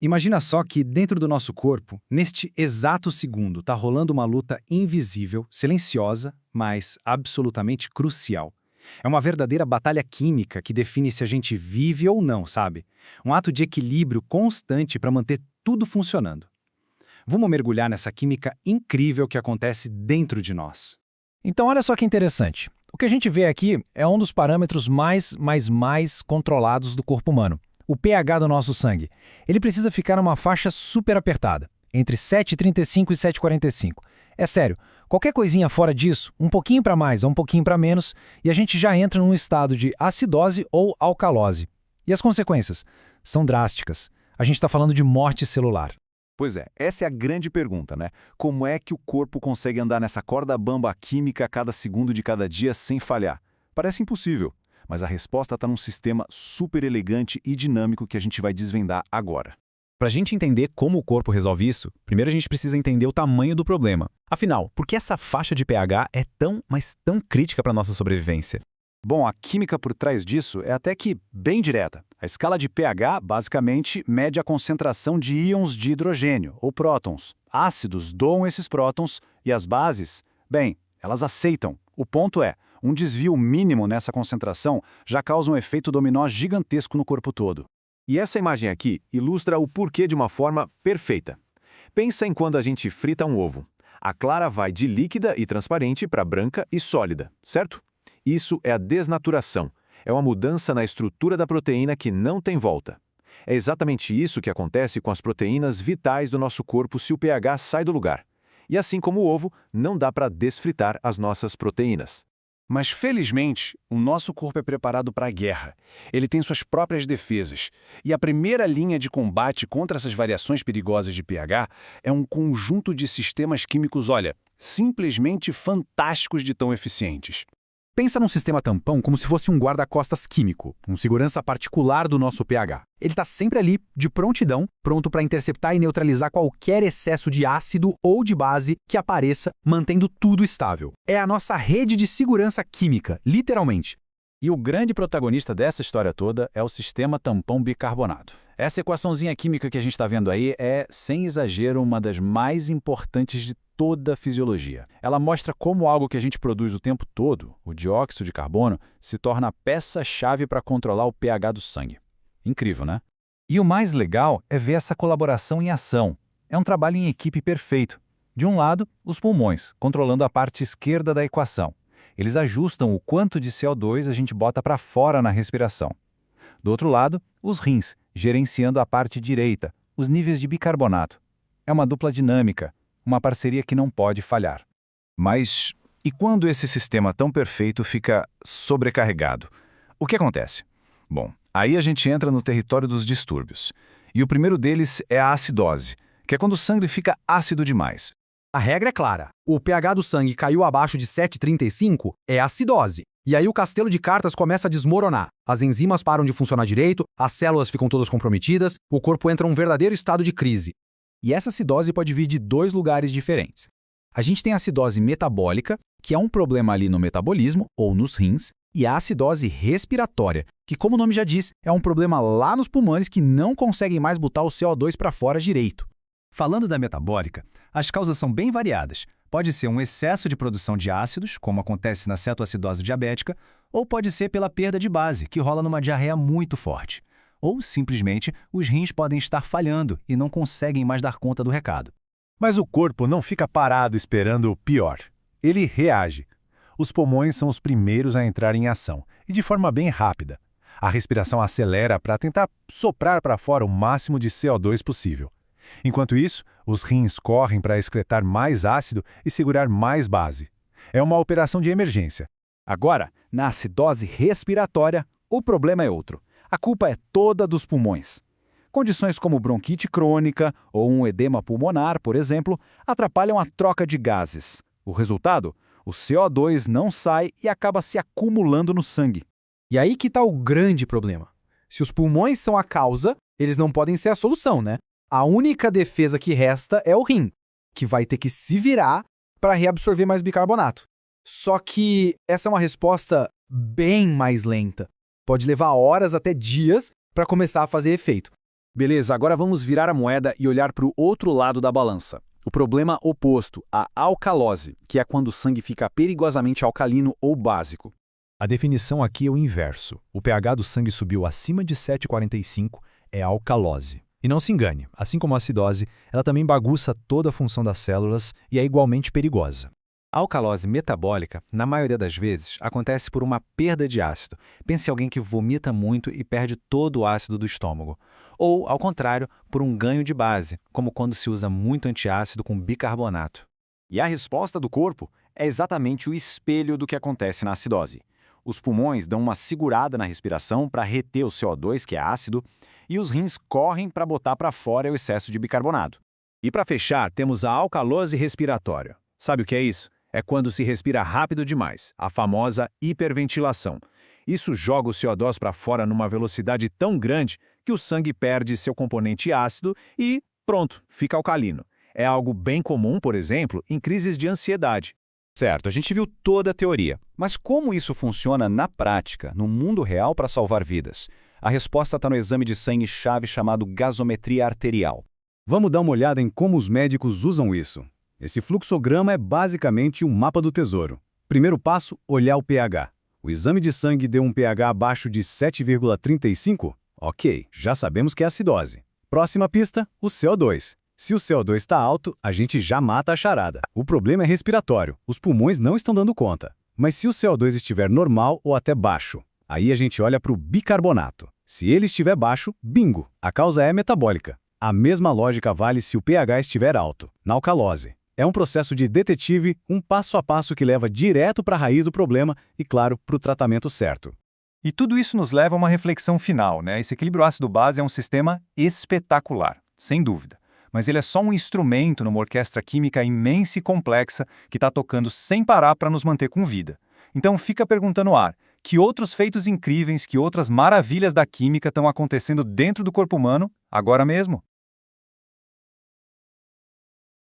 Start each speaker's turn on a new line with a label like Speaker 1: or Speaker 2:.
Speaker 1: Imagina só que dentro do nosso corpo, neste exato segundo, está rolando uma luta invisível, silenciosa, mas absolutamente crucial. É uma verdadeira batalha química que define se a gente vive ou não, sabe? Um ato de equilíbrio constante para manter tudo funcionando. Vamos mergulhar nessa química incrível que acontece dentro de nós.
Speaker 2: Então, olha só que interessante. O que a gente vê aqui é um dos parâmetros mais controlados do corpo humano, o pH do nosso sangue. Ele precisa ficar numa faixa super apertada, entre 7,35 e 7,45. É sério, qualquer coisinha fora disso, um pouquinho para mais ou um pouquinho para menos, e a gente já entra num estado de acidose ou alcalose. E as consequências? São drásticas. A gente está falando de morte celular.
Speaker 3: Pois é, essa é a grande pergunta, né? Como é que o corpo consegue andar nessa corda bamba química a cada segundo de cada dia sem falhar? Parece impossível, mas a resposta está num sistema super elegante e dinâmico que a gente vai desvendar agora.
Speaker 4: Para a gente entender como o corpo resolve isso, primeiro a gente precisa entender o tamanho do problema. Afinal, por que essa faixa de pH é tão, mas tão crítica para a nossa sobrevivência?
Speaker 3: Bom, a química por trás disso é até que bem direta. A escala de pH, basicamente, mede a concentração de íons de hidrogênio, ou prótons. Ácidos doam esses prótons e as bases, bem, elas aceitam. O ponto é, um desvio mínimo nessa concentração já causa um efeito dominó gigantesco no corpo todo. E essa imagem aqui ilustra o porquê de uma forma perfeita. Pensa em quando a gente frita um ovo. A clara vai de líquida e transparente para branca e sólida, certo? Isso é a desnaturação. É uma mudança na estrutura da proteína que não tem volta. É exatamente isso que acontece com as proteínas vitais do nosso corpo se o pH sai do lugar. E assim como o ovo, não dá para desfritar as nossas proteínas.
Speaker 5: Mas, felizmente, o nosso corpo é preparado para a guerra. Ele tem suas próprias defesas. E a primeira linha de combate contra essas variações perigosas de pH é um conjunto de sistemas químicos, olha, simplesmente fantásticos de tão eficientes.
Speaker 2: Pensa num sistema tampão como se fosse um guarda-costas químico, um segurança particular do nosso pH. Ele está sempre ali, de prontidão, pronto para interceptar e neutralizar qualquer excesso de ácido ou de base que apareça, mantendo tudo estável. É a nossa rede de segurança química, literalmente.
Speaker 5: E o grande protagonista dessa história toda é o sistema tampão bicarbonato. Essa equaçãozinha química que a gente está vendo aí é, sem exagero, uma das mais importantes de toda a fisiologia. Ela mostra como algo que a gente produz o tempo todo, o dióxido de carbono, se torna a peça-chave para controlar o pH do sangue. Incrível, né?
Speaker 2: E o mais legal é ver essa colaboração em ação. É um trabalho em equipe perfeito. De um lado, os pulmões, controlando a parte esquerda da equação. Eles ajustam o quanto de CO2 a gente bota para fora na respiração. Do outro lado, os rins, gerenciando a parte direita, os níveis de bicarbonato. É uma dupla dinâmica, uma parceria que não pode falhar.
Speaker 5: Mas e quando esse sistema tão perfeito fica sobrecarregado? O que acontece? Bom, aí a gente entra no território dos distúrbios. E o primeiro deles é a acidose, que é quando o sangue fica ácido demais.
Speaker 6: A regra é clara. O pH do sangue caiu abaixo de 7,35 é acidose. E aí o castelo de cartas começa a desmoronar. As enzimas param de funcionar direito, as células ficam todas comprometidas, o corpo entra em um verdadeiro estado de crise.
Speaker 2: E essa acidose pode vir de dois lugares diferentes. A gente tem a acidose metabólica, que é um problema ali no metabolismo ou nos rins, e a acidose respiratória, que, como o nome já diz, é um problema lá nos pulmões que não conseguem mais botar o CO2 para fora direito.
Speaker 1: Falando da metabólica, as causas são bem variadas. Pode ser um excesso de produção de ácidos, como acontece na cetoacidose diabética, ou pode ser pela perda de base, que rola numa diarreia muito forte. Ou, simplesmente, os rins podem estar falhando e não conseguem mais dar conta do recado.
Speaker 7: Mas o corpo não fica parado esperando o pior. Ele reage. Os pulmões são os primeiros a entrar em ação, e de forma bem rápida. A respiração acelera para tentar soprar para fora o máximo de CO2 possível. Enquanto isso, os rins correm para excretar mais ácido e segurar mais base. É uma operação de emergência.
Speaker 6: Agora, na acidose respiratória, o problema é outro. A culpa é toda dos pulmões. Condições como bronquite crônica ou um edema pulmonar, por exemplo, atrapalham a troca de gases. O resultado? O CO2 não sai e acaba se acumulando no sangue. E aí que está o grande problema. Se os pulmões são a causa, eles não podem ser a solução, né? A única defesa que resta é o rim, que vai ter que se virar para reabsorver mais bicarbonato. Só que essa é uma resposta bem mais lenta. Pode levar horas até dias para começar a fazer efeito.
Speaker 5: Beleza, agora vamos virar a moeda e olhar para o outro lado da balança. O problema oposto, a alcalose, que é quando o sangue fica perigosamente alcalino ou básico.
Speaker 4: A definição aqui é o inverso. O pH do sangue subiu acima de 7,45, é alcalose. E não se engane, assim como a acidose, ela também bagunça toda a função das células e é igualmente perigosa. A alcalose metabólica, na maioria das vezes, acontece por uma perda de ácido. Pense em alguém que vomita muito e perde todo o ácido do estômago. Ou, ao contrário, por um ganho de base, como quando se usa muito antiácido com bicarbonato.
Speaker 3: E a resposta do corpo é exatamente o espelho do que acontece na acidose. Os pulmões dão uma segurada na respiração para reter o CO2, que é ácido, e os rins correm para botar para fora o excesso de bicarbonato.
Speaker 6: E para fechar, temos a alcalose respiratória. Sabe o que é isso? É quando se respira rápido demais, a famosa hiperventilação. Isso joga o CO2 para fora numa velocidade tão grande que o sangue perde seu componente ácido e, pronto, fica alcalino. É algo bem comum, por exemplo, em crises de ansiedade.
Speaker 1: Certo, a gente viu toda a teoria. Mas como isso funciona na prática, no mundo real para salvar vidas? A resposta está no exame de sangue-chave chamado gasometria arterial.
Speaker 6: Vamos dar uma olhada em como os médicos usam isso. Esse fluxograma é basicamente um mapa do tesouro. Primeiro passo, olhar o pH. O exame de sangue deu um pH abaixo de 7,35? Ok, já sabemos que é acidose. Próxima pista, o CO2. Se o CO2 está alto, a gente já mata a charada. O problema é respiratório, os pulmões não estão dando conta. Mas se o CO2 estiver normal ou até baixo, aí a gente olha para o bicarbonato. Se ele estiver baixo, bingo, a causa é metabólica. A mesma lógica vale se o pH estiver alto, na alcalose. É um processo de detetive, um passo a passo que leva direto para a raiz do problema e, claro, para o tratamento certo.
Speaker 8: E tudo isso nos leva a uma reflexão final, né? Esse equilíbrio ácido-base é um sistema espetacular, sem dúvida. Mas ele é só um instrumento numa orquestra química imensa e complexa que está tocando sem parar para nos manter com vida. Então fica perguntando no ar, que outros feitos incríveis, que outras maravilhas da química estão acontecendo dentro do corpo humano agora mesmo?